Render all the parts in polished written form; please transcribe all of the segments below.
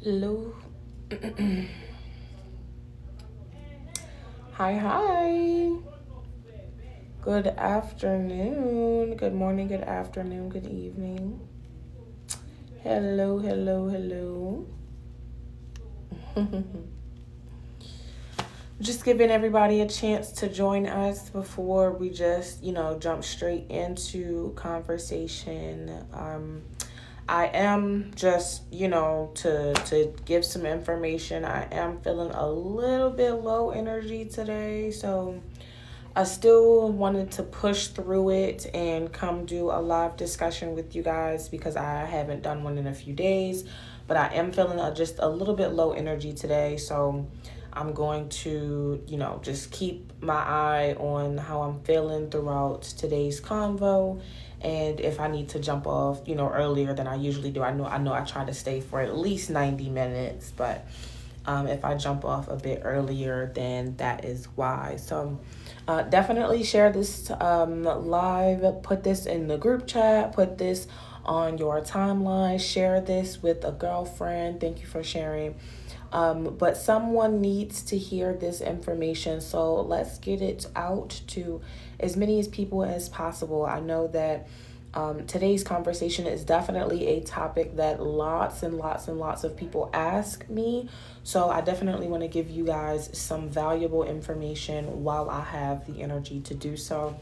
Hello. Hi. Good afternoon. Good morning, good afternoon, good evening. Hello. Just giving everybody a chance to join us before we just, jump straight into conversation. I am just, to give some information. I am feeling a little bit low energy today, so I still wanted to push through it and come do a live discussion with you guys because I haven't done one in a few days, but I am feeling just a little bit low energy today, so I'm going to, just keep my eye on how I'm feeling throughout today's convo. And if I need to jump off, earlier than I usually do, I know I try to stay for at least 90 minutes, but if I jump off a bit earlier, then that is why. So definitely share this live, put this in the group chat, put this on your timeline, share this with a girlfriend. Thank you for sharing. But someone needs to hear this information, so let's get it out to as many as people as possible. I know that today's conversation is definitely a topic that lots of people ask me, so I definitely want to give you guys some valuable information while I have the energy to do so.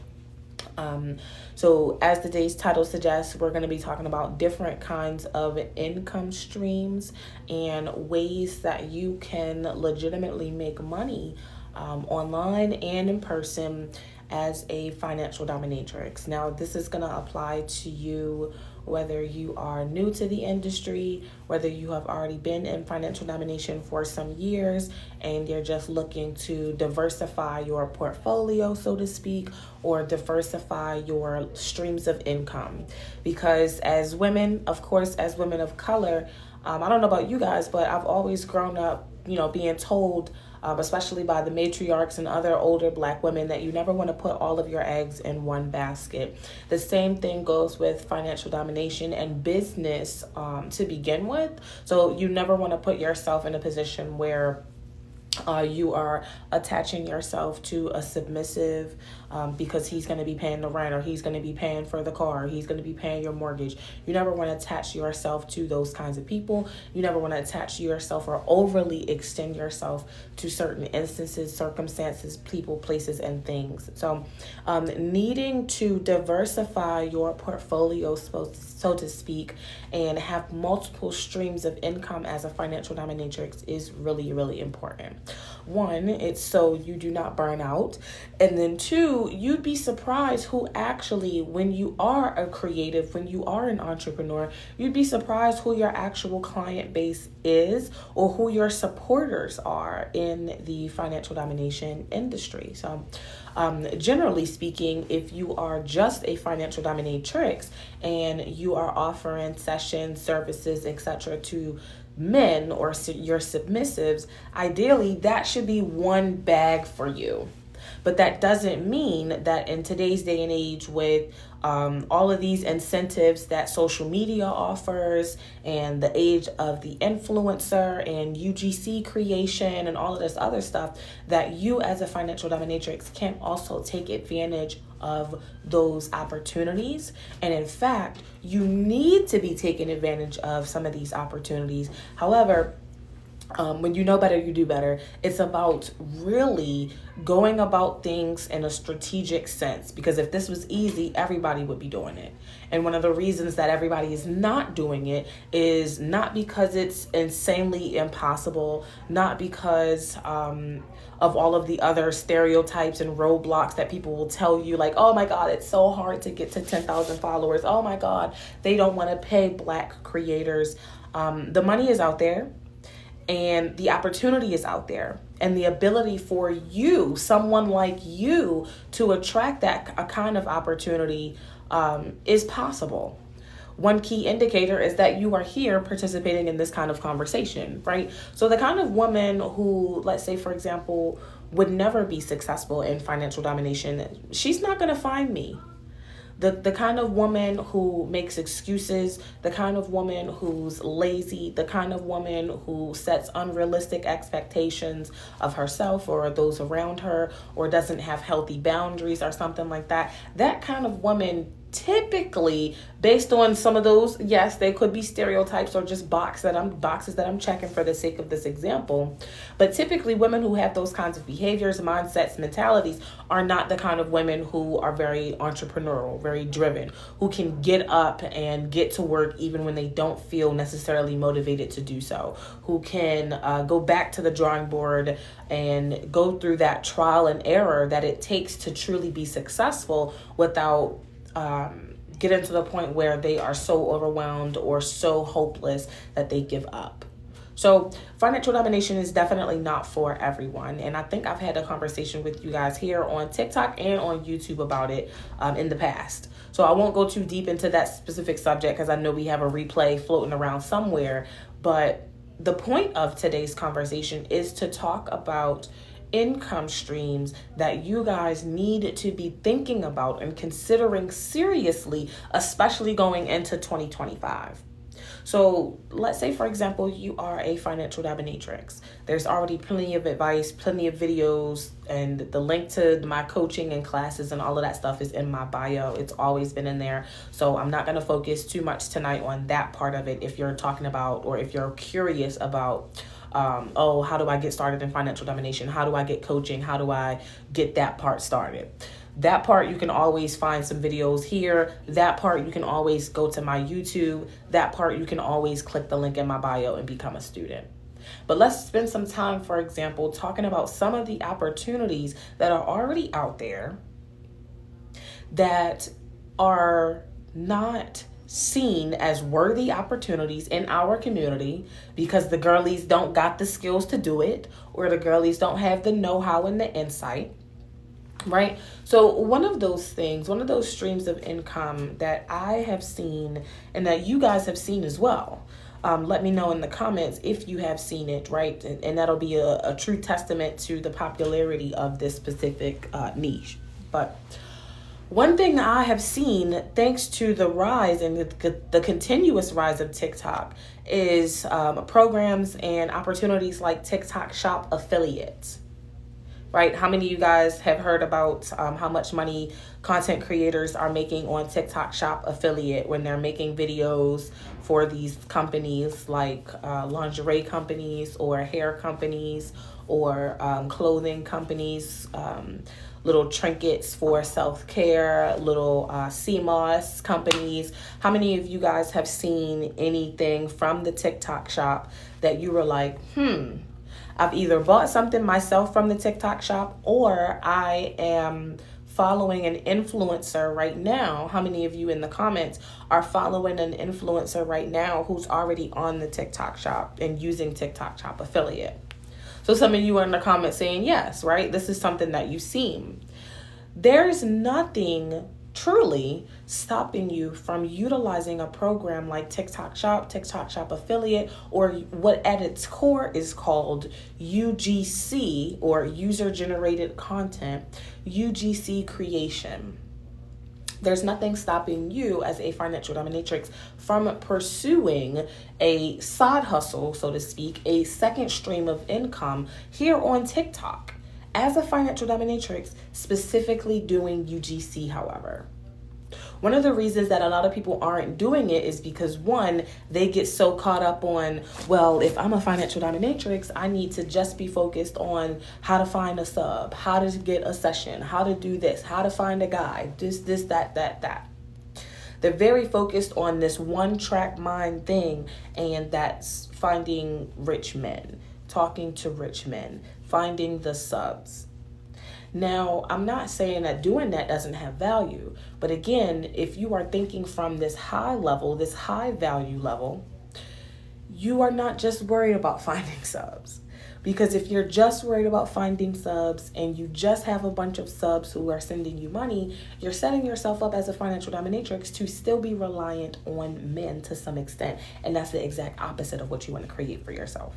So as today's title suggests, we're going to be talking about different kinds of income streams and ways that you can legitimately make money online and in person as a financial dominatrix. Now, this is going to apply to you whether you are new to the industry, whether you have already been in financial domination for some years and you're just looking to diversify your portfolio, so to speak, or diversify your streams of income. Because as women, of course, as women of color, I don't know about you guys, but I've always grown up, being told, especially by the matriarchs and other older Black women, that you never want to put all of your eggs in one basket. The same thing goes with financial domination and business to begin with. So you never want to put yourself in a position where you are attaching yourself to a submissive because he's going to be paying the rent, or he's going to be paying for the car, or he's going to be paying your mortgage. You never want to attach yourself to those kinds of people. You never want to attach yourself or overly extend yourself to certain instances, circumstances, people, places, and things. So needing to diversify your portfolio, so to speak, and have multiple streams of income as a financial dominatrix is really important. One, it's so you do not burn out. And then two, you'd be surprised who actually, when you are a creative, when you are an entrepreneur, you'd be surprised who your actual client base is or who your supporters are in the financial domination industry. So generally speaking, if you are just a financial dominatrix and you are offering sessions, services, etc. to men or your submissives, ideally that should be one bag for you. But that doesn't mean that in today's day and age, with all of these incentives that social media offers and the age of the influencer and UGC creation and all of this other stuff, that you as a financial dominatrix can also take advantage of those opportunities. And in fact, you need to be taking advantage of some of these opportunities. However, when you know better, you do better. It's about really going about things in a strategic sense, because if this was easy, everybody would be doing it. And one of the reasons that everybody is not doing it is not because it's insanely impossible, not because of all of the other stereotypes and roadblocks that people will tell you, like, oh my God, it's so hard to get to 10,000 followers. Oh my God, they don't want to pay Black creators. The money is out there. And the opportunity is out there, and the ability for you, someone like you, to attract that kind of opportunity is possible. One key indicator is that you are here participating in this kind of conversation, right? So the kind of woman who, let's say, for example, would never be successful in financial domination, she's not going to find me. The kind of woman who makes excuses, the kind of woman who's lazy, the kind of woman who sets unrealistic expectations of herself or those around her, or doesn't have healthy boundaries or something like that. That kind of woman, typically, based on some of those, yes, they could be stereotypes or just boxes that I'm checking for the sake of this example. But typically, women who have those kinds of behaviors, mindsets, mentalities are not the kind of women who are very entrepreneurial, very driven, who can get up and get to work even when they don't feel necessarily motivated to do so, who can go back to the drawing board and go through that trial and error that it takes to truly be successful without getting to the point where they are so overwhelmed or so hopeless that they give up. So financial domination is definitely not for everyone. And I think I've had a conversation with you guys here on TikTok and on YouTube about it in the past. So I won't go too deep into that specific subject because I know we have a replay floating around somewhere. But the point of today's conversation is to talk about income streams that you guys need to be thinking about and considering seriously, especially going into 2025. So let's say, for example, you are a financial dominatrix. There's already plenty of advice, plenty of videos, and the link to my coaching and classes and all of that stuff is in my bio. It's always been in there. So I'm not going to focus too much tonight on that part of it. If you're talking about, or if you're curious about, how do I get started in financial domination? How do I get coaching? How do I get that part started? That part, you can always find some videos here. That part, you can always go to my YouTube. That part, you can always click the link in my bio and become a student. But let's spend some time, for example, talking about some of the opportunities that are already out there that are not seen as worthy opportunities in our community because the girlies don't got the skills to do it, or the girlies don't have the know-how and the insight, right? So one of those things, one of those streams of income that I have seen and that you guys have seen as well, let me know in the comments if you have seen it, right? And that'll be a true testament to the popularity of this specific niche. But one thing I have seen, thanks to the rise and the continuous rise of TikTok, is programs and opportunities like TikTok Shop affiliates, right? How many of you guys have heard about how much money content creators are making on TikTok Shop affiliate when they're making videos for these companies like lingerie companies or hair companies or clothing companies, little trinkets for self-care, little CMOS companies. How many of you guys have seen anything from the TikTok Shop that you were like, I've either bought something myself from the TikTok Shop, or I am following an influencer right now? How many of you in the comments are following an influencer right now who's already on the TikTok Shop and using TikTok Shop affiliate? So some of you are in the comments saying yes, right? This is something that you've seen. There's nothing truly stopping you from utilizing a program like TikTok Shop affiliate, or what at its core is called UGC, or user generated content, UGC creation. There's nothing stopping you as a financial dominatrix from pursuing a side hustle, so to speak, a second stream of income here on TikTok as a financial dominatrix, specifically doing UGC, however. One of the reasons that a lot of people aren't doing it is because, one, they get so caught up on, well, if I'm a financial dominatrix, I need to just be focused on how to find a sub, how to get a session, how to do this, how to find a guy, this, that. They're very focused on this one-track mind thing, and that's finding rich men, talking to rich men, finding the subs. Now, I'm not saying that doing that doesn't have value, but again, if you are thinking from this high level, this high value level, you are not just worried about finding subs. Because if you're just worried about finding subs and you just have a bunch of subs who are sending you money, you're setting yourself up as a financial dominatrix to still be reliant on men to some extent. And that's the exact opposite of what you want to create for yourself.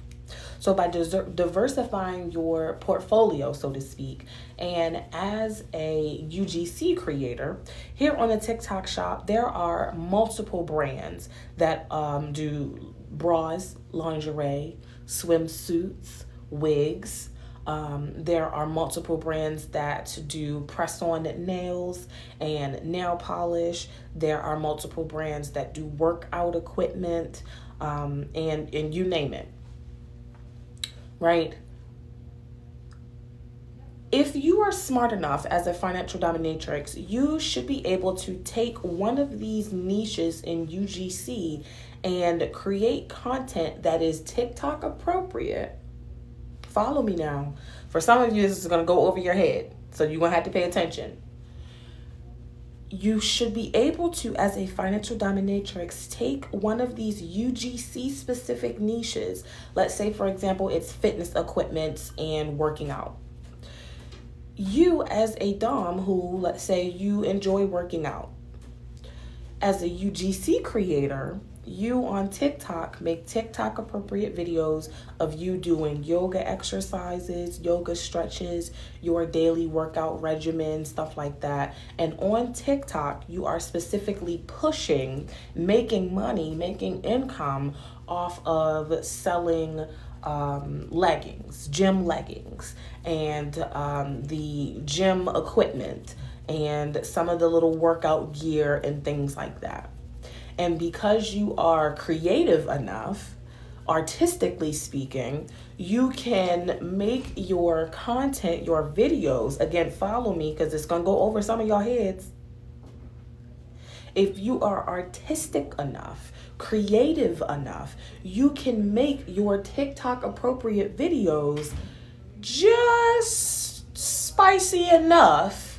So by diversifying your portfolio, so to speak, and as a UGC creator, here on the TikTok shop, there are multiple brands that do bras, lingerie, swimsuits, wigs. There are multiple brands that do press-on nails and nail polish. There are multiple brands that do workout equipment, and you name it. Right? If you are smart enough as a financial dominatrix, you should be able to take one of these niches in UGC and create content that is TikTok appropriate. Follow me now. For some of you, this is going to go over your head, so you're going to have to pay attention. You should be able to, as a financial dominatrix, take one of these UGC specific niches. Let's say, for example, it's fitness equipment and working out. You as a dom who, let's say you enjoy working out, as a UGC creator, you on TikTok make TikTok appropriate videos of you doing yoga exercises, yoga stretches, your daily workout regimen, stuff like that. And on TikTok, you are specifically pushing, making money, making income off of selling leggings, gym leggings, and the gym equipment, and some of the little workout gear and things like that. And because you are creative enough, artistically speaking, you can make your content, your videos, again, follow me because it's going to go over some of y'all heads. If you are artistic enough, creative enough, you can make your TikTok appropriate videos just spicy enough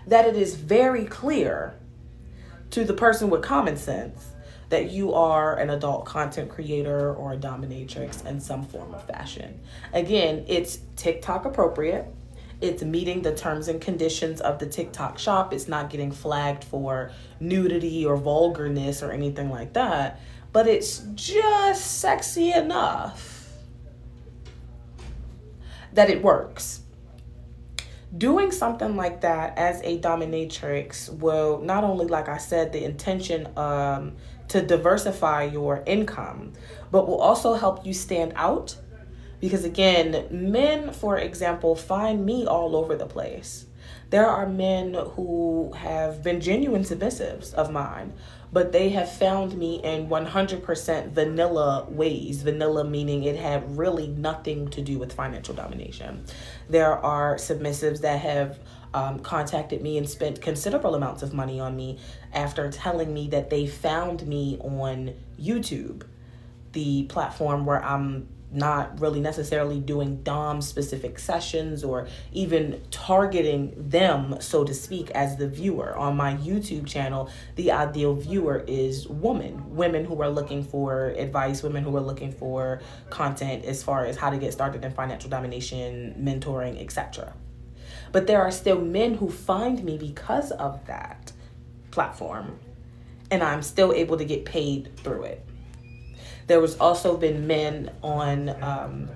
that it is very clear to the person with common sense that you are an adult content creator or a dominatrix in some form of fashion. Again, it's TikTok appropriate. It's meeting the terms and conditions of the TikTok shop. It's not getting flagged for nudity or vulgarness or anything like that, but it's just sexy enough that it works. Doing something like that as a dominatrix will not only, like I said, the intention to diversify your income, but will also help you stand out. Because again, men, for example, find me all over the place. There are men who have been genuine submissives of mine, but they have found me in 100% vanilla ways. Vanilla meaning it had really nothing to do with financial domination. There are submissives that have contacted me and spent considerable amounts of money on me after telling me that they found me on YouTube, the platform where I'm not really necessarily doing dom specific sessions or even targeting them, so to speak, as the viewer. On my YouTube channel, the ideal viewer is women who are looking for advice, women who are looking for content as far as how to get started in financial domination, mentoring, etc. But there are still men who find me because of that platform, and I'm still able to get paid through it. There was also been men on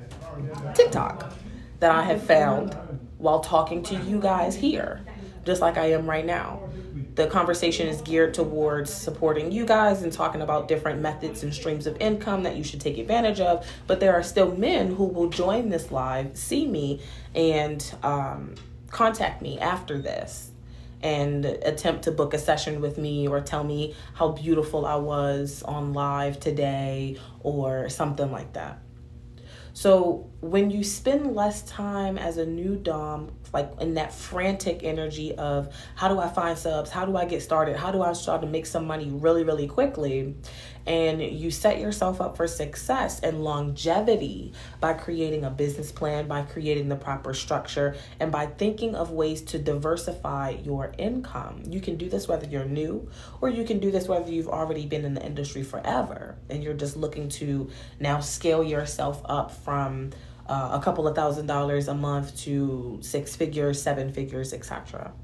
TikTok that I have found while talking to you guys here, just like I am right now. The conversation is geared towards supporting you guys and talking about different methods and streams of income that you should take advantage of. But there are still men who will join this live, see me, and contact me after this and attempt to book a session with me or tell me how beautiful I was on live today or something like that. So when you spend less time as a new dom, like in that frantic energy of how do I find subs, how do I get started, how do I start to make some money really, really quickly, and you set yourself up for success and longevity by creating a business plan, by creating the proper structure, and by thinking of ways to diversify your income. You can do this whether you're new, or you can do this whether you've already been in the industry forever and you're just looking to now scale yourself up from a couple of $1,000s a month to 6 figures, 7 figures, etc.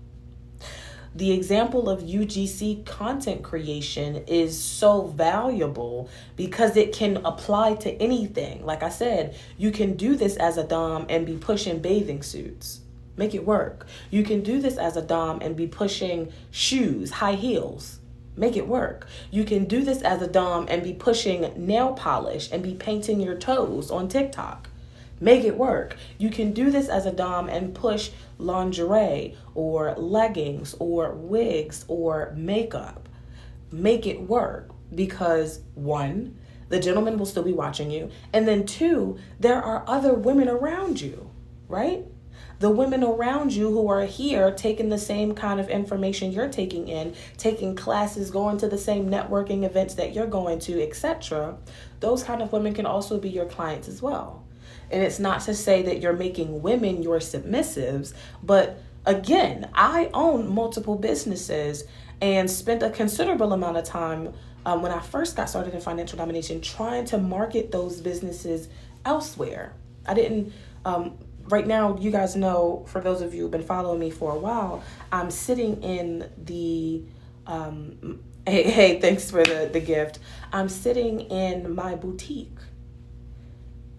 the example of UGC content creation is so valuable because it can apply to anything. Like I said, you can do this as a dom and be pushing bathing suits. Make it work. You can do this as a dom and be pushing shoes, high heels. Make it work. You can do this as a dom and be pushing nail polish and be painting your toes on TikTok. Make it work. You can do this as a dom and push lingerie or leggings or wigs or makeup. Make it work because 1, the gentleman will still be watching you. And then 2, there are other women around you, right? The women around you who are here taking the same kind of information you're taking in, taking classes, going to the same networking events that you're going to, etc. Those kind of women can also be your clients as well. And it's not to say that you're making women your submissives, but again, I own multiple businesses and spent a considerable amount of time when I first got started in financial domination trying to market those businesses elsewhere. I didn't, right now, you guys know, for those of you who've been following me for a while, I'm sitting in the, hey, thanks for the gift. I'm sitting in my boutique.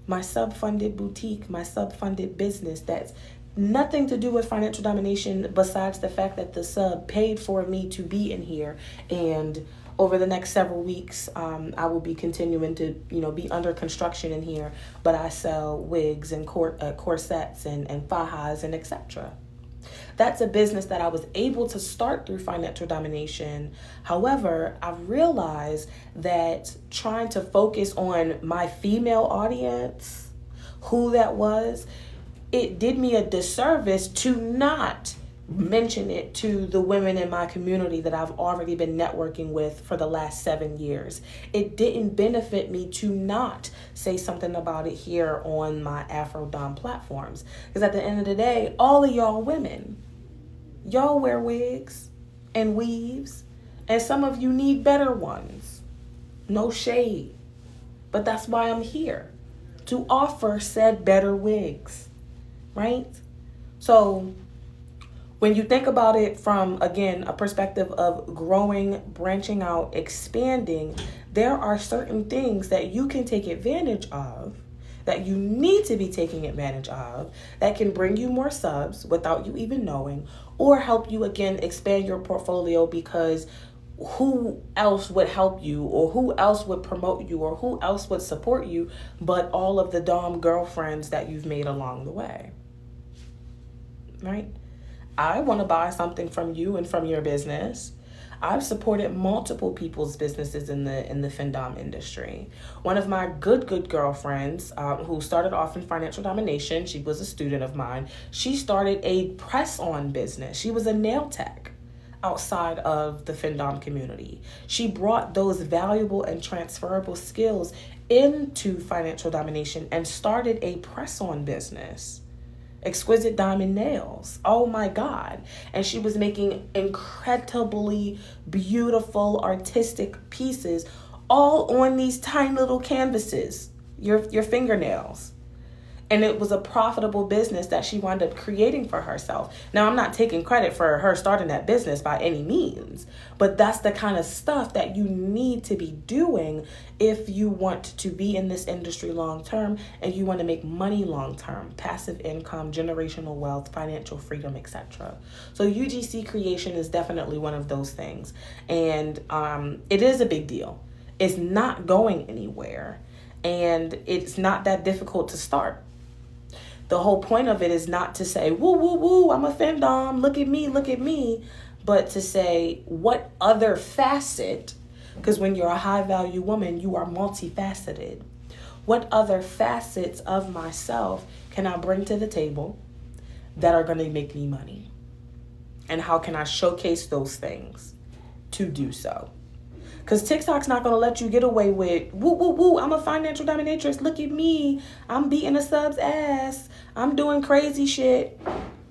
My sub-funded boutique, my sub-funded business that's nothing to do with financial domination besides the fact that the sub paid for me to be in here. And over the next several weeks, I will be continuing to, be under construction in here. But I sell wigs and corsets and fajas and etc. That's a business that I was able to start through financial domination. However, I realized that trying to focus on my female audience, who that was, it did me a disservice to not mention it to the women in my community that I've already been networking with for the last 7 years. It didn't benefit me to not say something about it here on my AfroDomme platforms. Because at the end of the day, all of y'all women, y'all wear wigs and weaves, and some of you need better ones. No shade. But that's why I'm here, to offer said better wigs, right? So when you think about it from, again, a perspective of growing, branching out, expanding, there are certain things that you can take advantage of, that you need to be taking advantage of, that can bring you more subs without you even knowing, or help you, again, expand your portfolio, because who else would help you, or who else would promote you, or who else would support you but all of the dom girlfriends that you've made along the way, right? I want to buy something from you and from your business. I've supported multiple people's businesses in the FinDom industry. One of my good girlfriends who started off in financial domination, she was a student of mine. She started a press-on business. She was a nail tech outside of the FinDom community. She brought those valuable and transferable skills into financial domination and started a press-on business. Exquisite diamond nails. Oh my God. And she was making incredibly beautiful artistic pieces all on these tiny little canvases, your fingernails. And it was a profitable business that she wound up creating for herself. Now, I'm not taking credit for her starting that business by any means, but that's the kind of stuff that you need to be doing if you want to be in this industry long term and you want to make money long term, passive income, generational wealth, financial freedom, etc. So UGC creation is definitely one of those things. And it is a big deal. It's not going anywhere, and it's not that difficult to start. The whole point of it is not to say, woo, woo, woo, I'm a FinDom, look at me, but to say what other facet, because when you're a high value woman, you are multifaceted. What other facets of myself can I bring to the table that are going to make me money? And how can I showcase those things to do so? Because TikTok's not going to let you get away with, woo, woo, woo, I'm a financial dominatrix. Look at me. I'm beating a sub's ass. I'm doing crazy shit.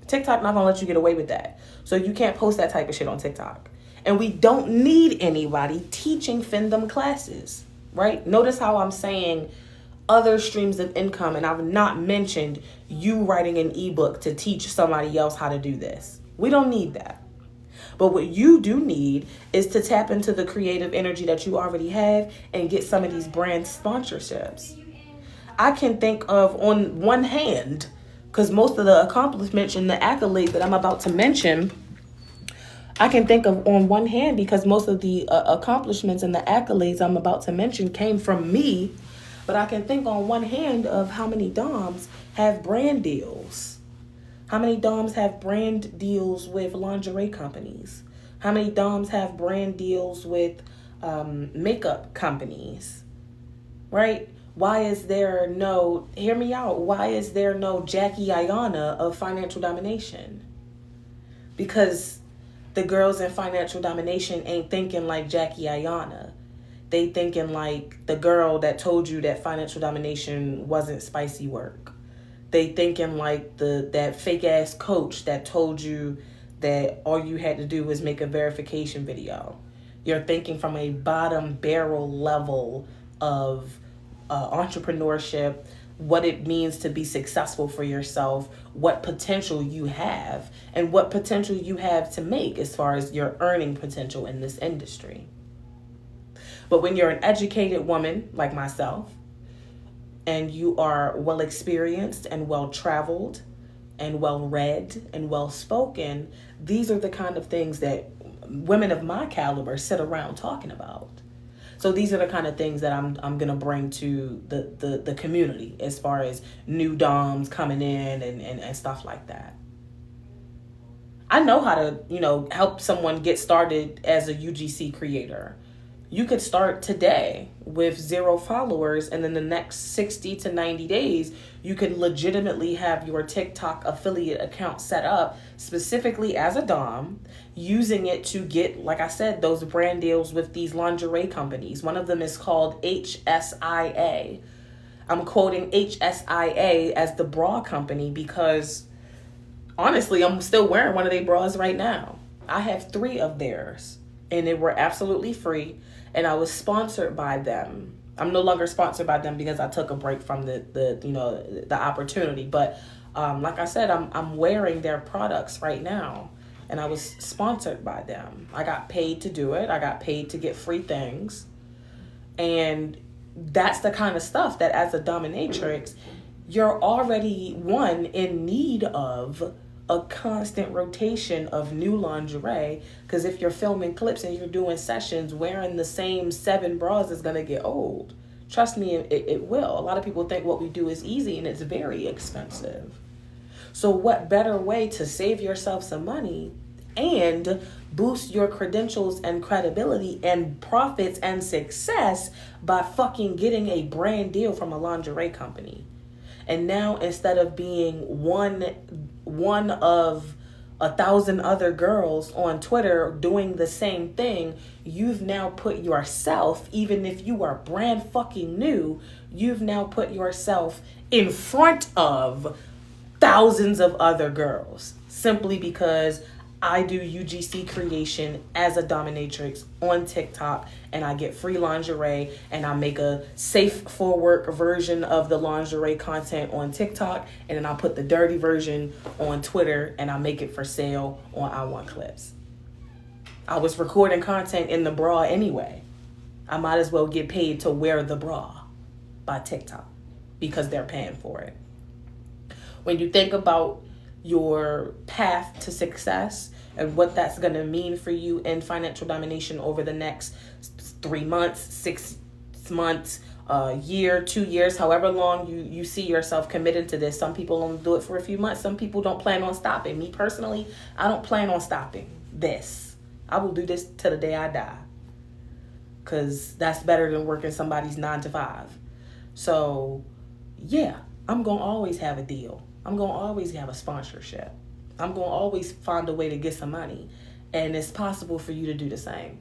TikTok not going to let you get away with that. So you can't post that type of shit on TikTok. And we don't need anybody teaching FinDom classes, right? Notice how I'm saying other streams of income, and I've not mentioned you writing an ebook to teach somebody else how to do this. We don't need that. But what you do need is to tap into the creative energy that you already have and get some of these brand sponsorships. I can think of on one hand, because most of the accomplishments and the accolades that I'm about to mention, I can think of on one hand because most of the accomplishments and the accolades I'm about to mention came from me. But I can think on one hand of how many DOMs have brand deals. How many DOMs have brand deals with lingerie companies? How many DOMs have brand deals with makeup companies? Right? Why is there no, hear me out, why is there no Jackie Ayanna of financial domination? Because the girls in financial domination ain't thinking like Jackie Ayanna. They thinking like the girl that told you that financial domination wasn't spicy work. They thinking like that fake ass coach that told you that all you had to do was make a verification video. You're thinking from a bottom barrel level of entrepreneurship, what it means to be successful for yourself, what potential you have, and what potential you have to make as far as your earning potential in this industry. But when you're an educated woman like myself, and you are well experienced and well traveled and well read and well spoken, these are the kind of things that women of my caliber sit around talking about. So these are the kind of things that I'm gonna bring to the community as far as new DOMs coming in and stuff like that. I know how to, help someone get started as a UGC creator. You could start today with 0 followers, and in the next 60 to 90 days, you could legitimately have your TikTok affiliate account set up specifically as a DOM, using it to get, like I said, those brand deals with these lingerie companies. One of them is called HSIA. I'm quoting HSIA as the bra company because, honestly, I'm still wearing one of their bras right now. I have 3 of theirs, and they were absolutely free. And I was sponsored by them. I'm no longer sponsored by them because I took a break from the opportunity. But like I said, I'm wearing their products right now, and I was sponsored by them. I got paid to do it. I got paid to get free things, and that's the kind of stuff that as a dominatrix, you're already in need of a constant rotation of new lingerie, because if you're filming clips and you're doing sessions, wearing the same 7 bras is going to get old. Trust me, it will. A lot of people think what we do is easy, and it's very expensive. So what better way to save yourself some money and boost your credentials and credibility and profits and success by fucking getting a brand deal from a lingerie company? And now, instead of being one of 1,000 other girls on Twitter doing the same thing, you've now put yourself, even if you are brand fucking new, you've now put yourself in front of thousands of other girls, simply because I do UGC creation as a dominatrix on TikTok, and I get free lingerie, and I make a safe for work version of the lingerie content on TikTok, and then I put the dirty version on Twitter, and I make it for sale on I Want Clips. I was recording content in the bra anyway. I might as well get paid to wear the bra by TikTok because they're paying for it. When you think about your path to success and what that's going to mean for you in financial domination over the next 3 months, 6 months, year, 2 years, however long you see yourself committed to this. Some people only do it for a few months. Some people don't plan on stopping. Me personally, I don't plan on stopping this. I will do this till the day I die, because that's better than working somebody's 9 to 5. So yeah, I'm going to always have a deal. I'm going to always have a sponsorship. I'm going to always find a way to get some money. And it's possible for you to do the same.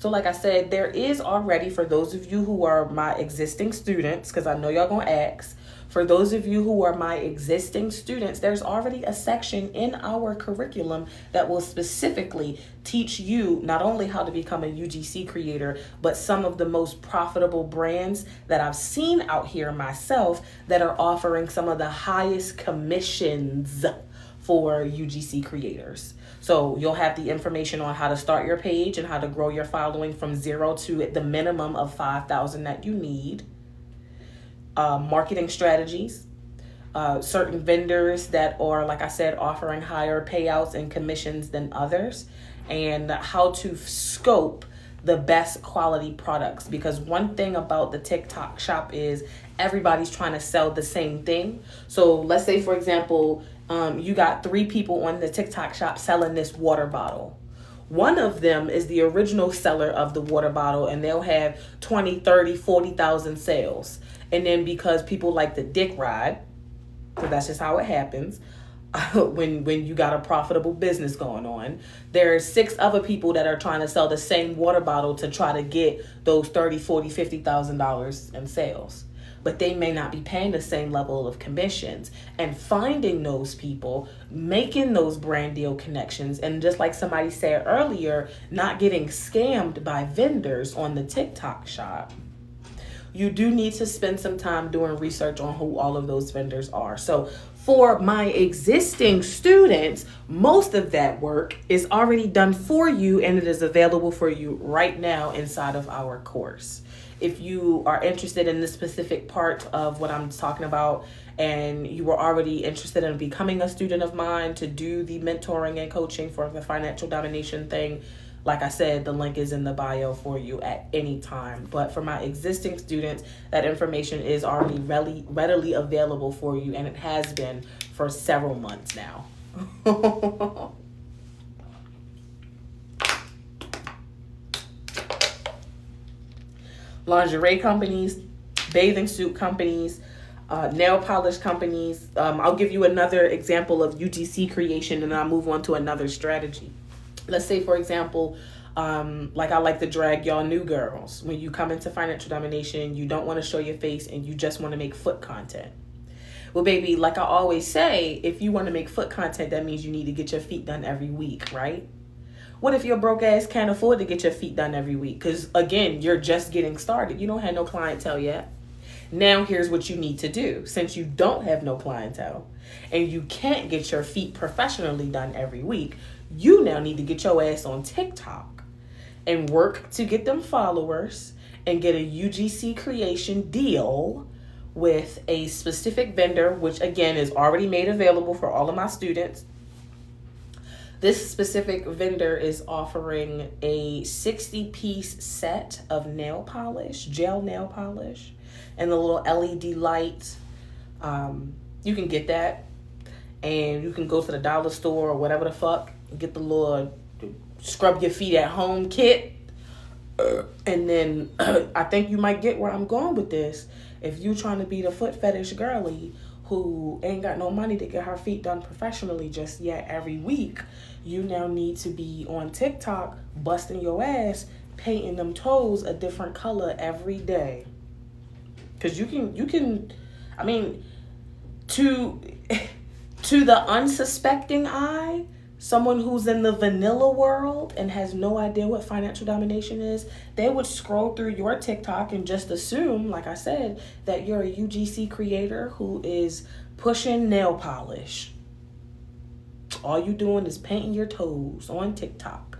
So like I said, there is already, for those of you who are my existing students, because I know y'all going to ask, for those of you who are my existing students, there's already a section in our curriculum that will specifically teach you not only how to become a UGC creator, but some of the most profitable brands that I've seen out here myself that are offering some of the highest commissions for UGC creators. So you'll have the information on how to start your page and how to grow your following from 0 to the minimum of 5,000 that you need. Marketing strategies, certain vendors that are, like I said, offering higher payouts and commissions than others, and how to scope the best quality products. Because one thing about the TikTok shop is everybody's trying to sell the same thing. So let's say, for example, you got 3 people on the TikTok shop selling this water bottle. One of them is the original seller of the water bottle, and they'll have 20, 30, 40,000 sales. And then because people like the dick ride, so that's just how it happens, when you got a profitable business going on, there's 6 other people that are trying to sell the same water bottle to try to get those 30, 40, $50,000 in sales. But they may not be paying the same level of commissions. And finding those people, making those brand deal connections, and just like somebody said earlier, not getting scammed by vendors on the TikTok shop, you do need to spend some time doing research on who all of those vendors are. So for my existing students, most of that work is already done for you, and it is available for you right now inside of our course. If you are interested in this specific part of what I'm talking about, and you were already interested in becoming a student of mine to do the mentoring and coaching for the financial domination thing, like I said, the link is in the bio for you at any time. But for my existing students, that information is already readily available for you, and it has been for several months now. Lingerie companies, bathing suit companies, nail polish companies. I'll give you another example of UGC creation, and I'll move on to another strategy. Let's say, for example, like I like to drag y'all new girls. When you come into financial domination, you don't want to show your face and you just want to make foot content. Well, baby, like I always say, if you want to make foot content, that means you need to get your feet done every week, right? What if your broke ass can't afford to get your feet done every week? Because, again, you're just getting started. You don't have no clientele yet. Now, here's what you need to do. Since you don't have no clientele and you can't get your feet professionally done every week, you now need to get your ass on TikTok and work to get them followers and get a UGC creation deal with a specific vendor, which, again, is already made available for all of my students. This specific vendor is offering a 60-piece set of nail polish, gel nail polish, and the little LED light. You can get that, and you can go to the dollar store or whatever the fuck and get the little scrub your feet at home kit. And then I think you might get where I'm going with this. If you trying to be the foot fetish girly who ain't got no money to get her feet done professionally just yet every week, you now need to be on TikTok busting your ass, painting them toes a different color every day. Because you can, I mean, to the unsuspecting eye, someone who's in the vanilla world and has no idea what financial domination is, they would scroll through your TikTok and just assume, like I said, that you're a UGC creator who is pushing nail polish. All you doing is painting your toes on TikTok.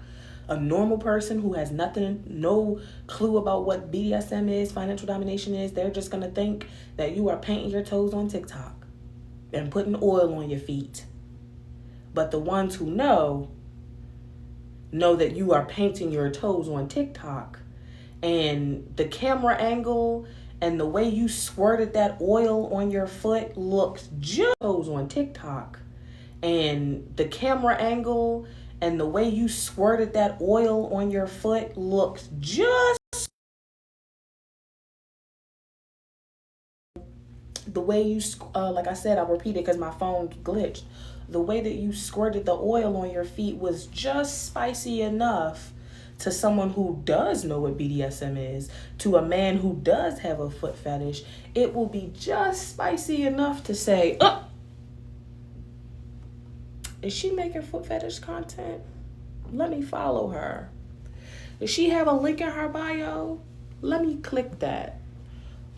A normal person who has no clue about what BDSM is, financial domination is, they're just going to think that you are painting your toes on TikTok and putting oil on your feet. But the ones who know that you are painting your toes on TikTok, and the camera angle and the way you squirted that oil on your foot looks just on TikTok. And the camera angle and the way you squirted that oil on your foot looks just the way you, like I said, I'll repeat it because my phone glitched. The way that you squirted the oil on your feet was just spicy enough to someone who does know what BDSM is, to a man who does have a foot fetish. It will be just spicy enough to say, oh, is she making foot fetish content? Let me follow her. Does she have a link in her bio? Let me click that.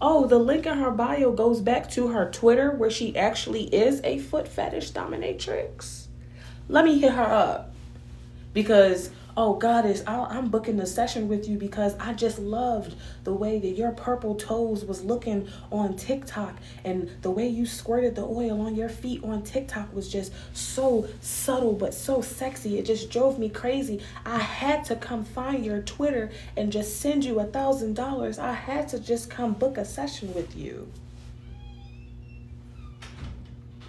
Oh, the link in her bio goes back to her Twitter where she actually is a foot fetish dominatrix. Let me hit her up. Because, oh, Goddess, I'm booking a session with you because I just loved the way that your purple toes was looking on TikTok, and the way you squirted the oil on your feet on TikTok was just so subtle but so sexy. It just drove me crazy. I had to come find your Twitter and just send you $1,000. I had to just come book a session with you.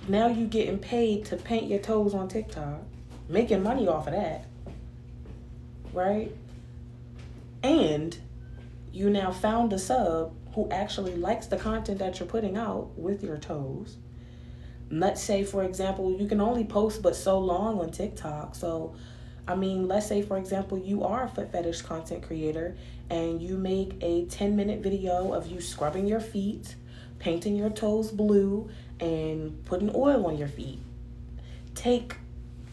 Now you getting paid to paint your toes on TikTok, making money off of that. Right? And you now found a sub who actually likes the content that you're putting out with your toes. Let's say, for example, you can only post but so long on TikTok. So, I mean, let's say, for example, you are a foot fetish content creator and you make a 10-minute video of you scrubbing your feet, painting your toes blue, and putting oil on your feet. Take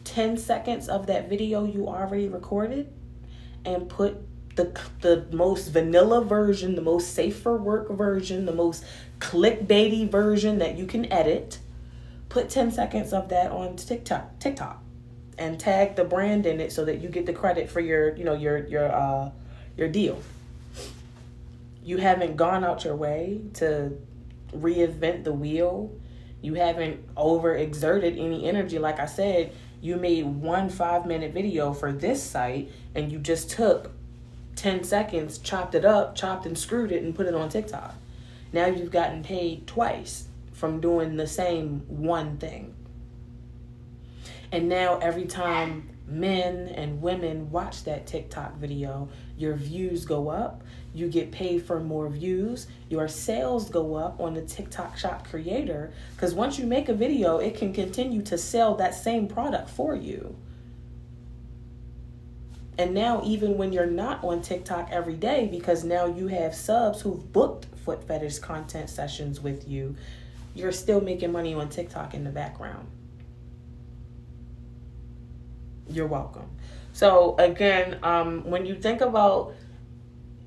10 seconds of that video you already recorded and put the most vanilla version, the most safe for work version, the most clickbaity version that you can edit. Put 10 seconds of that on TikTok, and tag the brand in it so that you get the credit for your deal. You haven't gone out your way to reinvent the wheel. You haven't overexerted any energy. Like I said, you made one 5-minute video for this site and you just took 10 seconds, chopped and screwed it and put it on TikTok. Now you've gotten paid twice from doing the same one thing. And now every time men and women watch that TikTok video, your views go up, you get paid for more views, your sales go up on the TikTok Shop creator, because once you make a video, it can continue to sell that same product for you. And now even when you're not on TikTok every day, because now you have subs who've booked foot fetish content sessions with you, you're still making money on TikTok in the background. You're welcome. So again, when you think about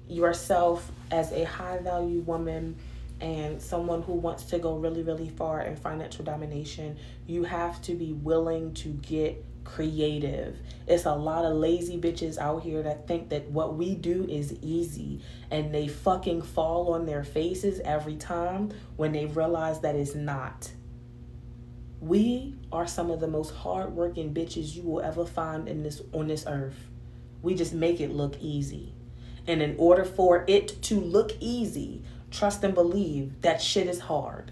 yourself as a high value woman and someone who wants to go really, really far in financial domination, you have to be willing to get creative. It's a lot of lazy bitches out here that think that what we do is easy, and they fucking fall on their faces every time when they realize that it's not. We are some of the most hardworking bitches you will ever find on this earth. We just make it look easy. And in order for it to look easy, trust and believe that shit is hard.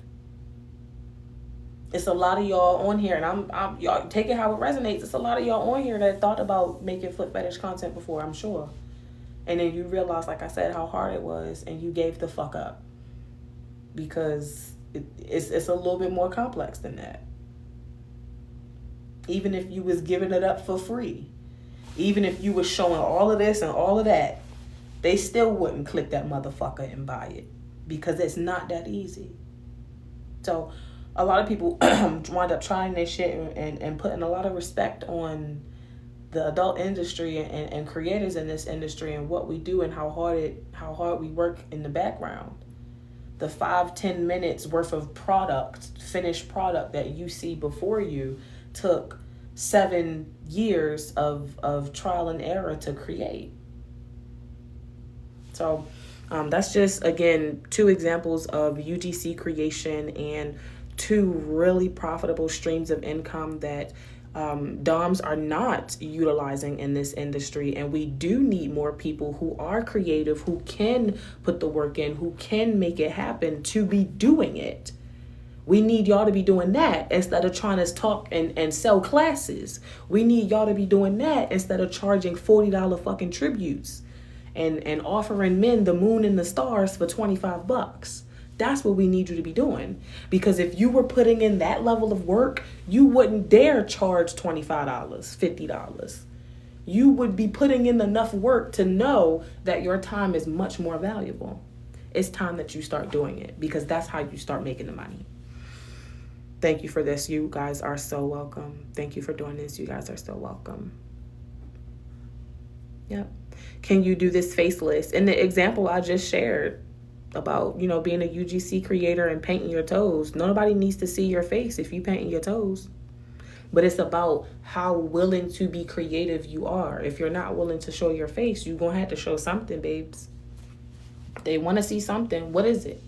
It's a lot of y'all on here, and I'm y'all take it how it resonates. It's a lot of y'all on here that thought about making foot fetish content before, I'm sure. And then you realize, like I said, how hard it was, and you gave the fuck up. Because it's a little bit more complex than that. Even if you was giving it up for free, even if you was showing all of this and all of that, they still wouldn't click that motherfucker and buy it, because it's not that easy. So a lot of people wind up trying this shit and putting a lot of respect on the adult industry and creators in this industry and what we do and how hard we work in the background. The 5-10 minutes worth of finished product that you see before you took 7 years of trial and error to create. So that's just, again, 2 examples of UGC creation and 2 really profitable streams of income that DOMs are not utilizing in this industry. And we do need more people who are creative, who can put the work in, who can make it happen, to be doing it. We need y'all to be doing that instead of trying to talk and sell classes. We need y'all to be doing that instead of charging $40 fucking tributes and offering men the moon and the stars for $25. That's what we need you to be doing. Because if you were putting in that level of work, you wouldn't dare charge $25, $50. You would be putting in enough work to know that your time is much more valuable. It's time that you start doing it, because that's how you start making the money. Thank you for this. You guys are so welcome. Thank you for doing this. You guys are so welcome. Yep. Can you do this faceless? In the example I just shared, about, being a UGC creator and painting your toes. Nobody needs to see your face if you painting your toes. But it's about how willing to be creative you are. If you're not willing to show your face, you're going to have to show something, babes. They want to see something. What is it?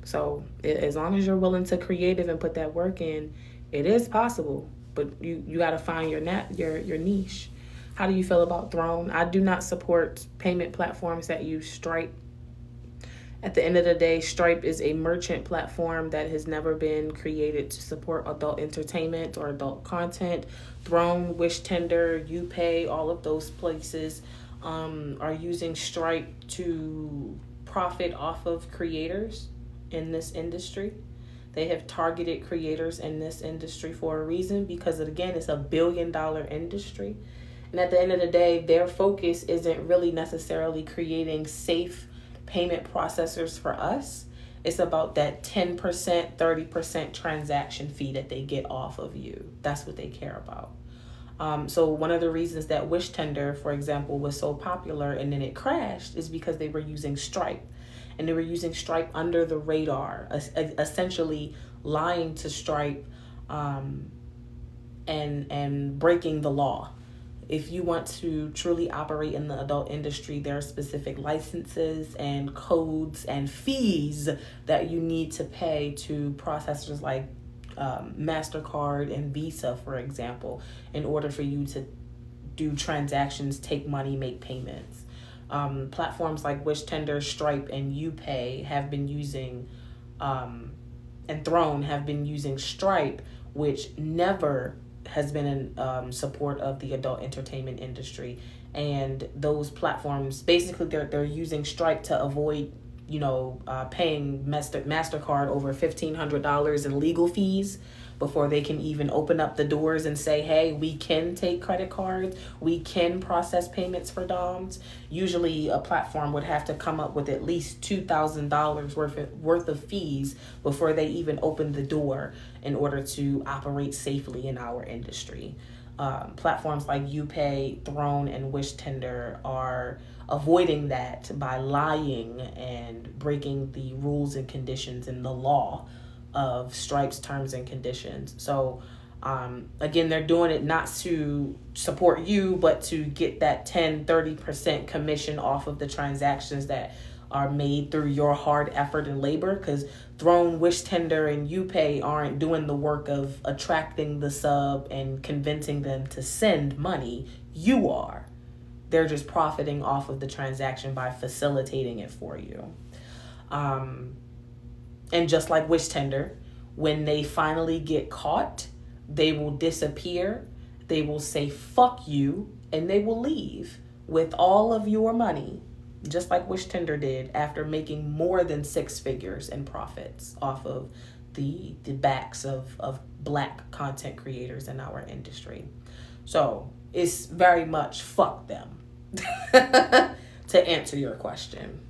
So as long as you're willing to creative and put that work in, it is possible. But you got to find your niche. How do you feel about Throne? I do not support payment platforms that use Stripe. At the end of the day, Stripe is a merchant platform that has never been created to support adult entertainment or adult content. Throne, Wish Tender, YouPay, all of those places are using Stripe to profit off of creators in this industry. They have targeted creators in this industry for a reason, because again, it's a $1 billion industry. And at the end of the day, their focus isn't really necessarily creating safe payment processors for us. It's about that 10%, 30% transaction fee that they get off of you. That's what they care about. So one of the reasons that Wish Tender, for example, was so popular and then it crashed is because they were using Stripe. And they were using Stripe under the radar, essentially lying to Stripe and breaking the law. If you want to truly operate in the adult industry, there are specific licenses and codes and fees that you need to pay to processors like MasterCard and Visa, for example, in order for you to do transactions, take money, make payments. Platforms like Wish Tender, Stripe, and YouPay have been using, and Throne have been using Stripe, which never has been in support of the adult entertainment industry. And those platforms, basically they're using Stripe to avoid paying MasterCard over $1,500 in legal fees before they can even open up the doors and say, hey, we can take credit cards, we can process payments for DOMs. Usually a platform would have to come up with at least $2,000 worth of fees before they even open the door in order to operate safely in our industry. Platforms like YouPay, Throne, and Wish Tender are avoiding that by lying and breaking the rules and conditions in the law of Stripe's terms and conditions. So again, they're doing it not to support you, but to get that 10-30% commission off of the transactions that are made through your hard effort and labor, because Throne, Wish Tender, and YouPay aren't doing the work of attracting the sub and convincing them to send money. You are. They're just profiting off of the transaction by facilitating it for you. And just like Wish Tender, when they finally get caught, they will disappear. They will say, fuck you, and they will leave with all of your money, just like Wish Tender did after making more than 6 figures in profits off of the backs of Black content creators in our industry. So it's very much fuck them, to answer your question.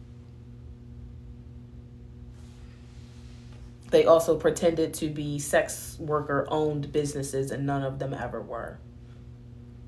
They also pretended to be sex worker owned businesses, and none of them ever were.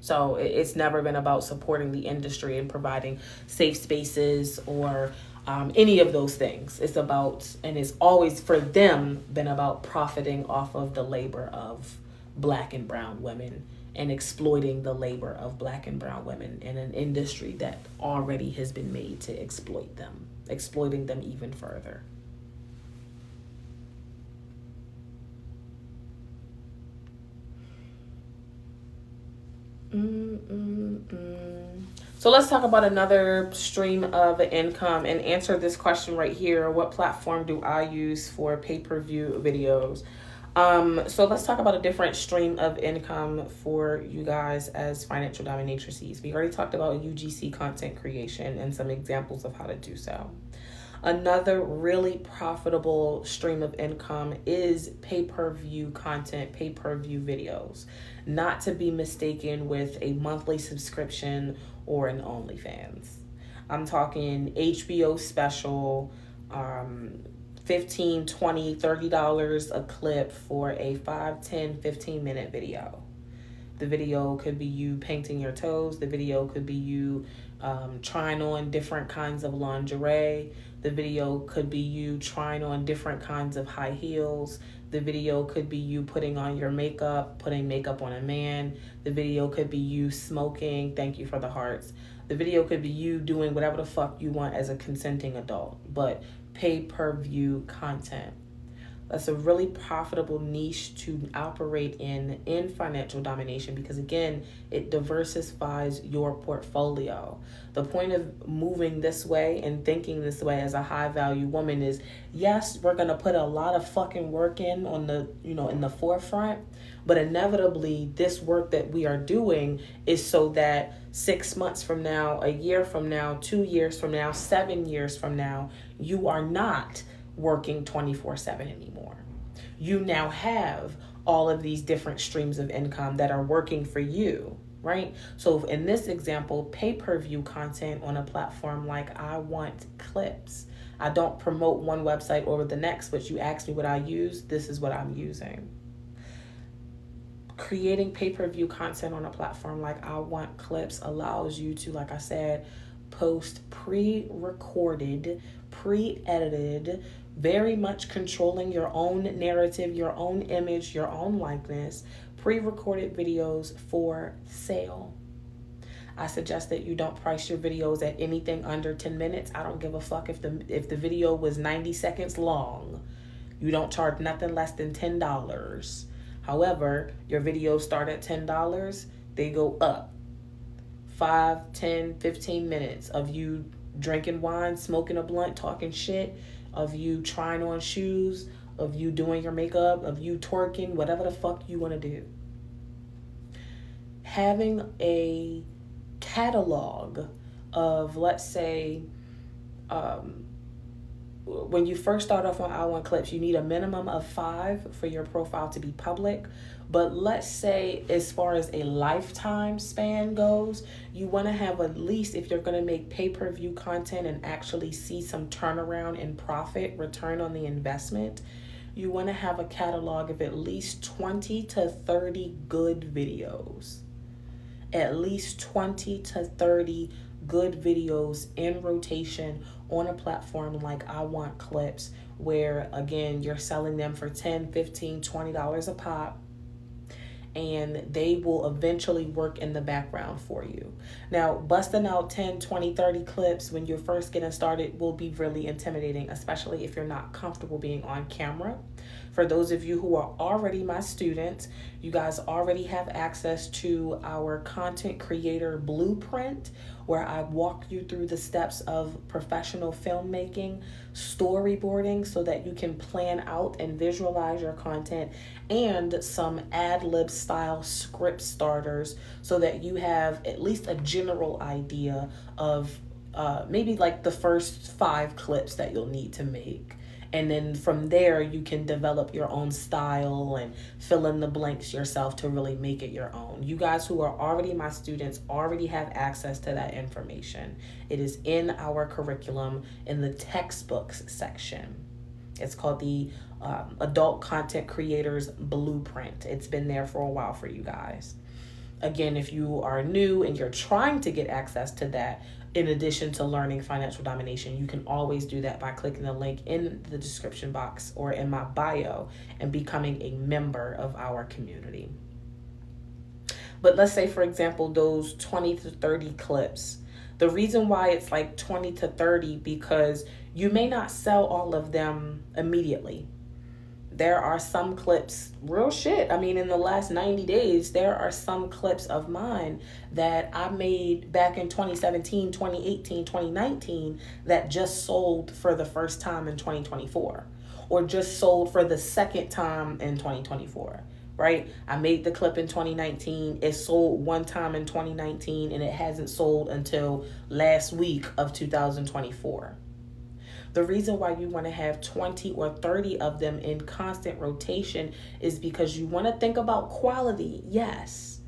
So it's never been about supporting the industry and providing safe spaces or any of those things. It's about, and it's always for them been about profiting off of the labor of Black and brown women and exploiting the labor of Black and brown women in an industry that already has been made to exploit them, exploiting them even further. So let's talk about another stream of income and answer this question right here. What platform do I use for pay-per-view videos? So let's talk about a different stream of income for you guys as financial dominatrices. We already talked about UGC content creation and some examples of how to do so. Another really profitable stream of income is pay-per-view content, pay-per-view videos, not to be mistaken with a monthly subscription or an OnlyFans. I'm talking HBO special, $15, $20, $30 a clip for a 5, 10, 15-minute video. The video could be you painting your toes. The video could be you trying on different kinds of lingerie. The video could be you trying on different kinds of high heels. The video could be you putting on your makeup, putting makeup on a man. The video could be you smoking. Thank you for the hearts. The video could be you doing whatever the fuck you want as a consenting adult, but pay-per-view content. That's a really profitable niche to operate in financial domination, because again, it diversifies your portfolio. The point of moving this way and thinking this way as a high value woman is, yes, we're going to put a lot of fucking work in on the, in the forefront, but inevitably this work that we are doing is so that 6 months from now, a year from now, 2 years from now, 7 years from now, you are not working 24/7 anymore. You now have all of these different streams of income that are working for you, right? So in this example, pay-per-view content on a platform like I Want Clips. I don't promote one website over the next, but you ask me what I use, this is what I'm using. Creating pay-per-view content on a platform like I Want Clips allows you to, like I said, post pre-recorded, pre-edited, very much controlling your own narrative, your own image, your own likeness, pre-recorded videos for sale. I suggest that you don't price your videos at anything under 10 minutes. I don't give a fuck if the video was 90 seconds long. You don't charge nothing less than $10. However, your videos start at $10, they go up. 5, 10, 15 minutes of you drinking wine, smoking a blunt, talking shit, of you trying on shoes, of you doing your makeup, of you twerking, whatever the fuck you want to do. Having a catalog of, let's say, when you first start off on I Want Clips, you need a minimum of 5 for your profile to be public. But let's say as far as a lifetime span goes, you want to have at least, if you're going to make pay-per-view content and actually see some turnaround in profit, return on the investment, you want to have a catalog of at least 20 to 30 good videos. At least 20 to 30 good videos in rotation on a platform like I Want Clips, where again, you're selling them for $10, $15, $20 a pop, and they will eventually work in the background for you. Now, busting out 10, 20, 30 clips when you're first getting started will be really intimidating, especially if you're not comfortable being on camera. For those of you who are already my students, you guys already have access to our content creator blueprint, where I walk you through the steps of professional filmmaking, storyboarding, so that you can plan out and visualize your content, and some ad-lib style script starters so that you have at least a general idea of maybe like the first 5 clips that you'll need to make. And then from there, you can develop your own style and fill in the blanks yourself to really make it your own. You guys who are already my students already have access to that information. It is in our curriculum in the textbooks section. It's called the Adult Content Creators Blueprint. It's been there for a while for you guys. Again, if you are new and you're trying to get access to that, in addition to learning financial domination, you can always do that by clicking the link in the description box or in my bio and becoming a member of our community. But let's say, for example, those 20 to 30 clips. The reason why it's like 20 to 30, because you may not sell all of them immediately. There are some clips, real shit. I mean, in the last 90 days, there are some clips of mine that I made back in 2017, 2018, 2019 that just sold for the first time in 2024, or just sold for the second time in 2024, right? I made the clip in 2019. It sold one time in 2019, and it hasn't sold until last week of 2024. The reason why you want to have 20 or 30 of them in constant rotation is because you want to think about quality. Yes.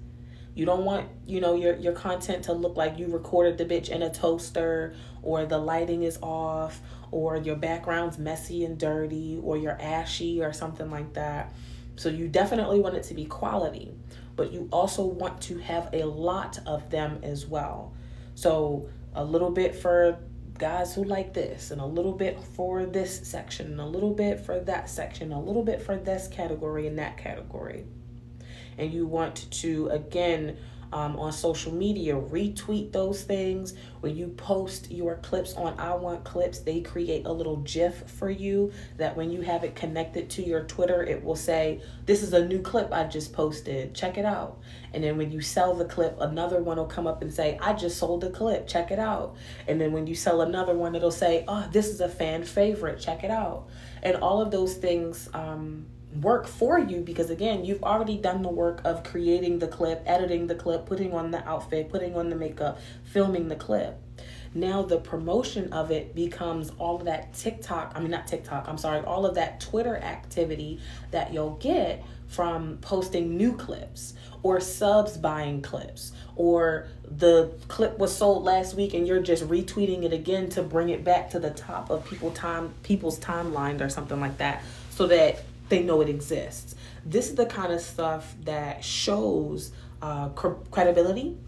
You don't want, your content to look like you recorded the bitch in a toaster, or the lighting is off, or your background's messy and dirty, or you're ashy or something like that. So you definitely want it to be quality. but you also want to have a lot of them as well. So a little bit for guys who like this, and a little bit for this section, and a little bit for that section, a little bit for this category and that category. And you want to, again, on social media, retweet those things. When you post your clips on I Want Clips, they create a little GIF for you that when you have it connected to your Twitter, it will say, this is a new clip I just posted, check it out. And then when you sell the clip, another one will come up and say, I just sold a clip, check it out. And then when you sell another one, it'll say, oh, this is a fan favorite, check it out. And all of those things work for you because, again, you've already done the work of creating the clip, editing the clip, putting on the outfit, putting on the makeup, filming the clip. Now the promotion of it becomes all of that all of that Twitter activity that you'll get from posting new clips, or subs buying clips, or the clip was sold last week and you're just retweeting it again to bring it back to the top of people's timeline or something like that, so that they know it exists. This is the kind of stuff that shows credibility,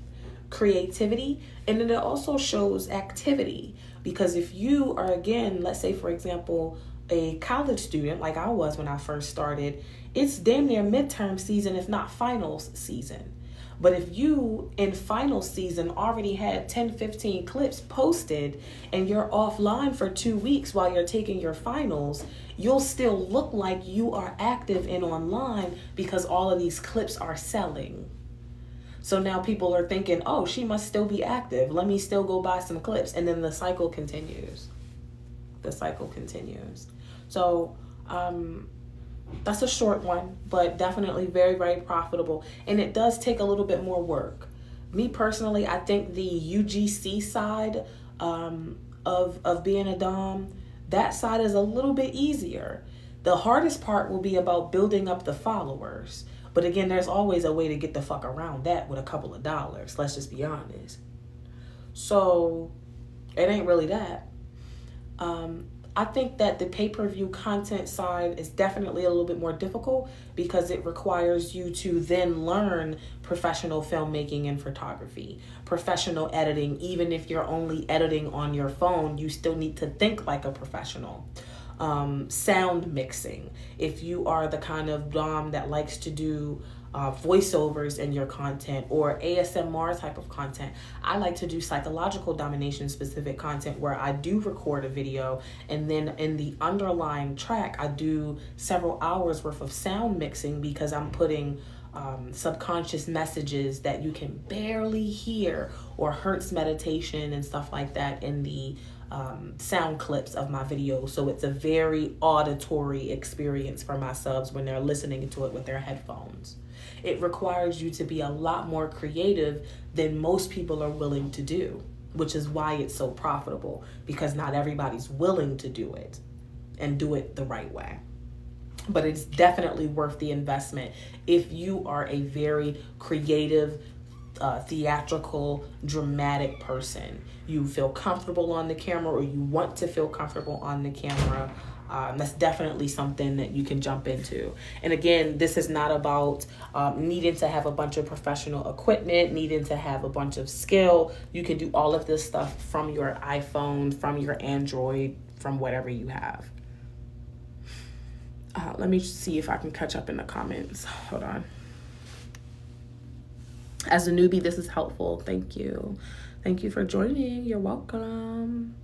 creativity, and then it also shows activity. Because if you are, again, let's say, for example, a college student like I was when I first started, it's damn near midterm season, if not finals season. But if you in final season already had 10, 15 clips posted and you're offline for 2 weeks while you're taking your finals, you'll still look like you are active and online because all of these clips are selling. So now people are thinking, oh, she must still be active. Let me still go buy some clips. And then the cycle continues. So that's a short one, but definitely very, very profitable. And it does take a little bit more work. Me personally, I think the UGC side of being a dom, that side is a little bit easier. The hardest part will be about building up the followers. But again, there's always a way to get the fuck around that with a couple of dollars. Let's just be honest. So it ain't really that. I think that the pay-per-view content side is definitely a little bit more difficult because it requires you to then learn professional filmmaking and photography, professional editing. Even if you're only editing on your phone, you still need to think like a professional. Sound mixing. If you are the kind of dom that likes to do voiceovers in your content, or ASMR type of content. I like to do psychological domination specific content where I do record a video, and then in the underlying track I do several hours worth of sound mixing because I'm putting subconscious messages that you can barely hear, or Hertz meditation and stuff like that in the sound clips of my videos. So it's a very auditory experience for my subs when they're listening to it with their headphones. It requires you to be a lot more creative than most people are willing to do, which is why it's so profitable, because not everybody's willing to do it and do it the right way. But it's definitely worth the investment if you are a very creative, theatrical, dramatic person. You feel comfortable on the camera, or you want to feel comfortable on the camera. That's definitely something that you can jump into. And again, this is not about needing to have a bunch of professional equipment, needing to have a bunch of skill. You can do all of this stuff from your iPhone, from your Android, from whatever you have. Let me see if I can catch up in the comments. Hold on. As a newbie, this is helpful. Thank you. Thank you for joining. You're welcome.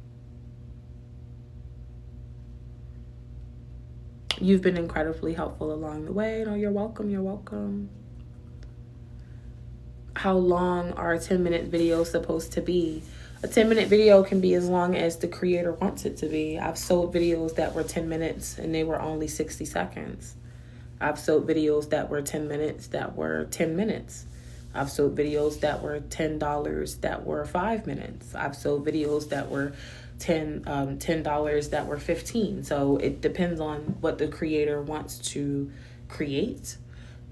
You've been incredibly helpful along the way. No, you're welcome. You're welcome. How long are 10-minute videos supposed to be? A 10-minute video can be as long as the creator wants it to be. I've sold videos that were 10 minutes and they were only 60 seconds. I've sold videos that were 10 minutes that were 10 minutes. I've sold videos that were $10 that were 5 minutes. I've sold videos that were $10 that were 15. So it depends on what the creator wants to create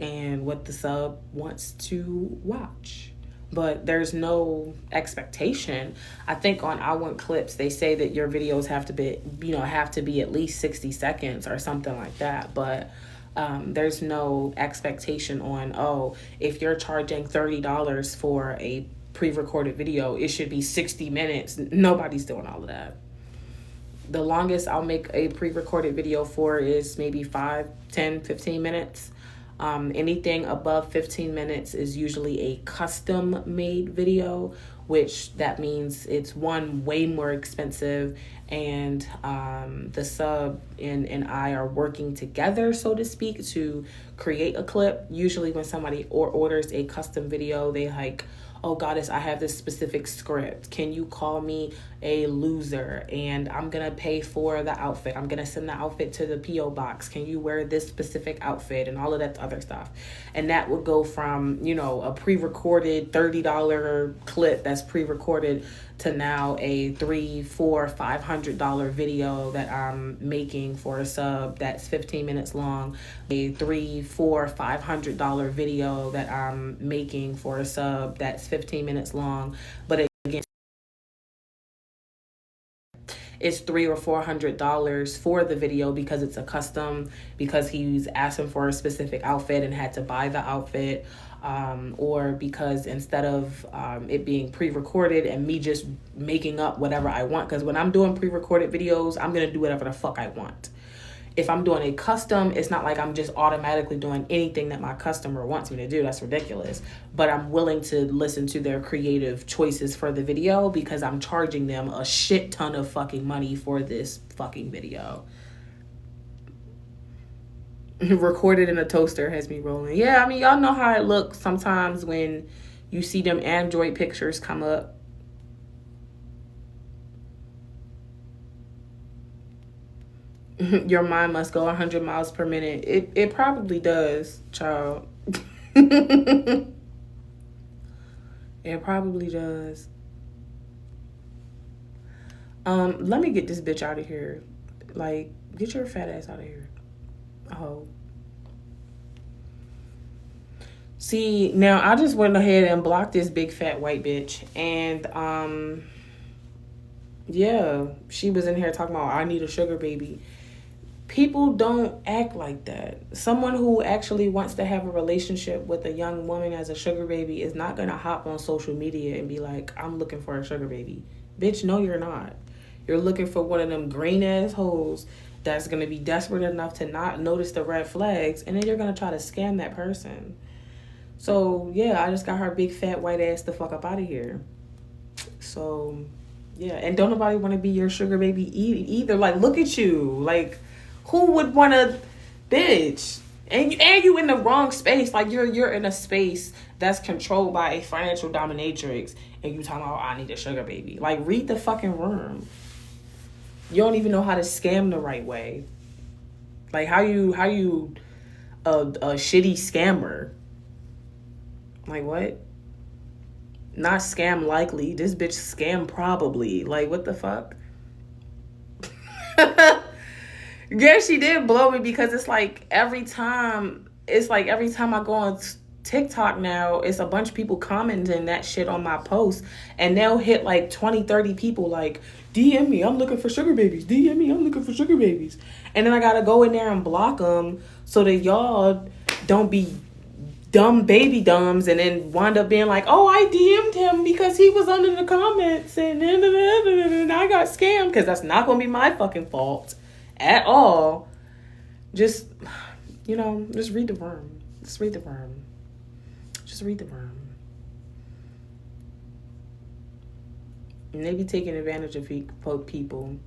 and what the sub wants to watch. But there's no expectation. I think on I Want Clips, they say that your videos have to be at least 60 seconds or something like that. But There's no expectation on, oh, if you're charging $30 for a pre-recorded video, it should be 60 minutes. Nobody's doing all of that. The longest I'll make a pre-recorded video for is maybe 5, 10, 15 minutes. Anything above 15 minutes is usually a custom made video, which that means it's one, way more expensive, and the sub and I are working together, so to speak, to create a clip. Usually when somebody orders a custom video, they like, oh goddess, I have this specific script. Can you call me a loser? And I'm gonna pay for the outfit. I'm gonna send the outfit to the P.O. box. Can you wear this specific outfit? And all of that other stuff. And that would go from, you know, a pre-recorded $30 clip that's pre-recorded to now a $300, $400, $500 video that I'm making for a sub that's 15 minutes long. A $300, $400, $500 video that I'm making for a sub that's 15 minutes long. But again, it's $300 or $400 for the video because it's a custom, because he's asking for a specific outfit and had to buy the outfit, or because instead of it being pre-recorded and me just making up whatever I want, because when I'm doing pre-recorded videos, I'm gonna do whatever the fuck I want. If I'm doing a custom, it's not like I'm just automatically doing anything that my customer wants me to do. That's ridiculous. But I'm willing to listen to their creative choices for the video because I'm charging them a shit ton of fucking money for this fucking video. Recorded in a toaster has me rolling. Yeah, I mean, y'all know how it looks sometimes when you see them Android pictures come up. Your mind must go 100 miles per minute. It probably does, child. It probably does. Let me get this bitch out of here. Like, get your fat ass out of here. Oh. See, now I just went ahead and blocked this big fat white bitch. And, yeah, she was in here talking about, I need a sugar baby. People don't act like that. Someone who actually wants to have a relationship with a young woman as a sugar baby is not going to hop on social media and be like, I'm looking for a sugar baby. Bitch, no, you're not. You're looking for one of them green ass hoes that's going to be desperate enough to not notice the red flags, and then you're going to try to scam that person. So, yeah, I just got her big fat white ass the fuck up out of here. So, yeah, and don't nobody want to be your sugar baby either. Like, look at you. Like, who would want to, bitch? And you in the wrong space. Like, you're in a space that's controlled by a financial dominatrix, and you talking about, I need a sugar baby. Like, read the fucking room. You don't even know how to scam the right way. Like, how you a shitty scammer? Like, what? Not scam likely. This bitch scam probably. Like, what the fuck? Yeah, she did blow me because it's like every time I go on TikTok now, it's a bunch of people commenting that shit on my posts, and they'll hit like 20, 30 people like, DM me, I'm looking for sugar babies. DM me, I'm looking for sugar babies. And then I gotta go in there and block them so that y'all don't be dumb baby dumbs and then wind up being like, oh, I DM'd him because he was under the comments and I got scammed, because that's not gonna be my fucking fault at all. Just, just read the room. Just read the room. Just read the room. And they be taking advantage of people.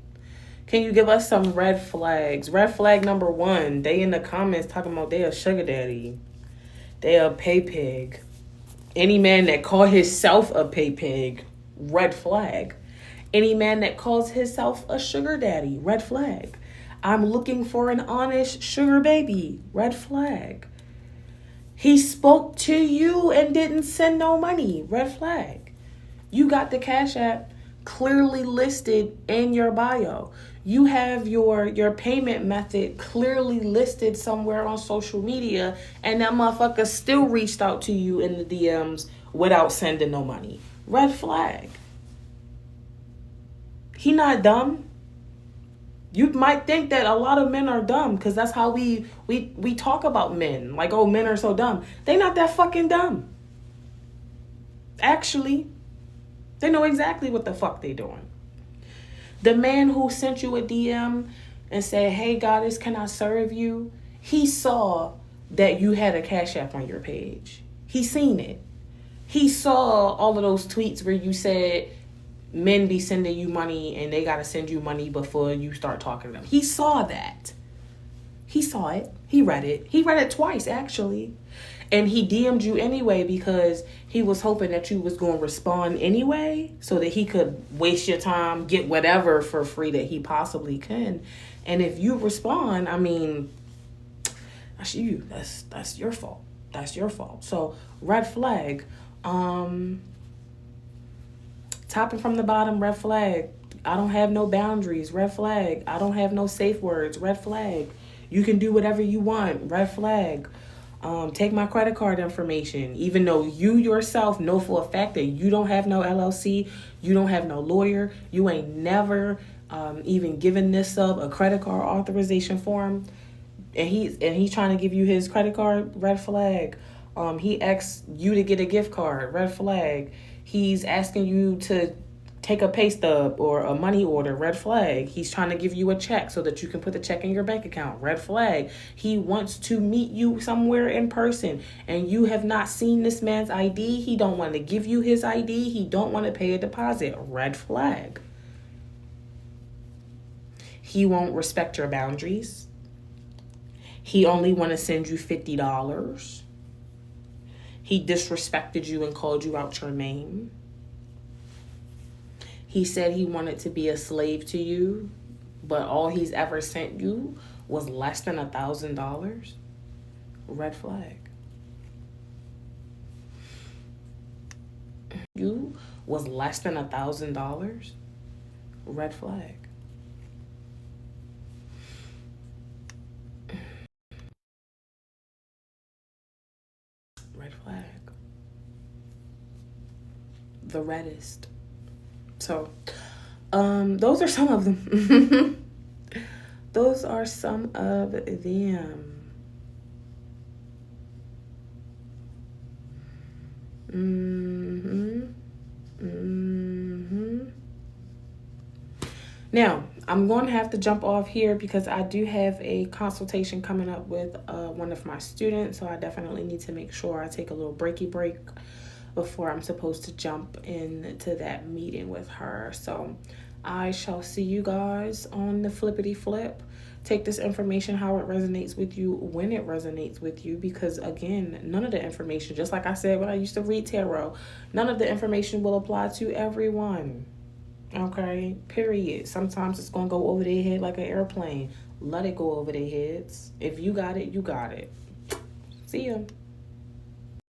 Can you give us some red flags? Red flag number 1, they in the comments talking about they a sugar daddy. They a pay pig. Any man that call himself a pay pig, red flag. Any man that calls himself a sugar daddy, red flag. I'm looking for an honest sugar baby, red flag. He spoke to you and didn't send no money, red flag. You got the Cash App clearly listed in your bio. You have your payment method clearly listed somewhere on social media, and that motherfucker still reached out to you in the DMs without sending no money. Red flag. He not dumb. You might think that a lot of men are dumb because that's how we talk about men. Like, oh, men are so dumb. They not that fucking dumb. Actually, they know exactly what the fuck they doing. The man who sent you a DM and said, hey, goddess, can I serve you? He saw that you had a Cash App on your page. He seen it. He saw all of those tweets where you said men be sending you money and they got to send you money before you start talking to them. He saw that. He saw it. He read it. He read it twice, actually. And he DM'd you anyway because he was hoping that you was going to respond anyway so that he could waste your time, get whatever for free that he possibly can. And if you respond, I mean, that's you. That's your fault. That's your fault. So, red flag. Topping from the bottom, red flag. I don't have no boundaries, red flag. I don't have no safe words, red flag. You can do whatever you want, red flag. Take my credit card information, even though you yourself know for a fact that you don't have no LLC, you don't have no lawyer, you ain't never even given this up a credit card authorization form, and he's trying to give you his credit card, red flag. He asks you to get a gift card, red flag. He's asking you to take a pay stub or a money order, red flag. He's trying to give you a check so that you can put the check in your bank account, red flag. He wants to meet you somewhere in person and you have not seen this man's ID. He don't want to give you his ID. He don't want to pay a deposit, red flag. He won't respect your boundaries. He only want to send you $50. He disrespected you and called you out your name. He said he wanted to be a slave to you, but all he's ever sent you was less than $1,000. Red flag. You was less than $1,000. Red flag. Red flag. The reddest. So, those are some of them. Those are some of them. Now, I'm going to have to jump off here because I do have a consultation coming up with one of my students. So I definitely need to make sure I take a little break before I'm supposed to jump into that meeting with her. So I shall see you guys on the flippity flip. Take this information how it resonates with you, when it resonates with you, because again, none of the information, just like I said when I used to read tarot, none of the information will apply to everyone. Okay, period. Sometimes it's going to go over their head like an airplane. Let it go over their heads. If you got it, you got it. See ya.